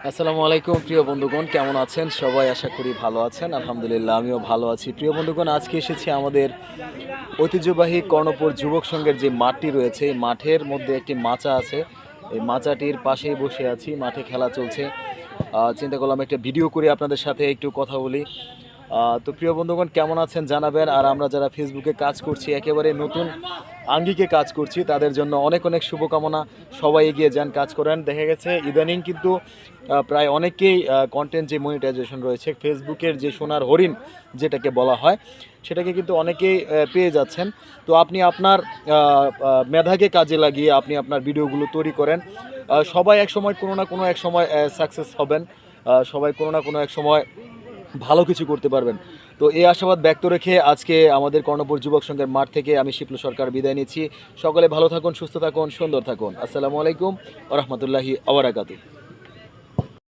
আসসালামু আলাইকুম প্রিয় বন্ধুগণ, কেমন আছেন সবাই? আশা করি ভালো আছেন। আলহামদুলিল্লাহ আমিও ভালো আছি। প্রিয় বন্ধুগণ, আজকে এসেছি আমাদের ঐতিহ্যবাহী কর্ণপুর যুবক সংঘের যে মাঠটি রয়েছে, এই মাঠের মধ্যে একটি মাচা আছে। এই মাচাটির পাশেই বসে আছি, মাঠে খেলা চলছে। চিন্তা করলাম একটা ভিডিও করে আপনাদের সাথে একটু কথা বলি। তো প্রিয় বন্ধুগণ, কেমন আছেন জানাবেন। আর আমরা যারা ফেসবুকে কাজ করছি, একেবারে নতুন আঙ্গিকে কাজ করছি, তাদের জন্য অনেক অনেক শুভকামনা। সবাই এগিয়ে যান, কাজ করেন। দেখা গেছে ইদানিং কিন্তু প্রায় অনেকেই কন্টেন্ট যে মনিটাইজেশন রয়েছে, ফেসবুকের যে সোনার হরিণ যেটাকে বলা হয়, সেটাকে কিন্তু অনেকেই পেয়ে যাচ্ছেন। তো আপনি আপনার মেধাকে কাজে লাগিয়ে আপনি আপনার ভিডিওগুলো তৈরি করেন। সবাই এক সময় কোনো না কোনো এক সময় সাকসেস হবেন। সবাই কোনো না কোনো এক সময় ভালো কিছু করতে পারবেন। তো এই আশাবাদ ব্যক্ত রেখে আজকে আমাদের কর্ণপুর যুবক সংঘের মাঠ থেকে আমি শিপলু সরকার বিদায় নিচ্ছি। সকলে ভালো থাকুন, সুস্থ থাকুন, সুন্দর থাকুন। আসসালামু আলাইকুম ওয়া রাহমাতুল্লাহি ওয়া বারাকাতুহু।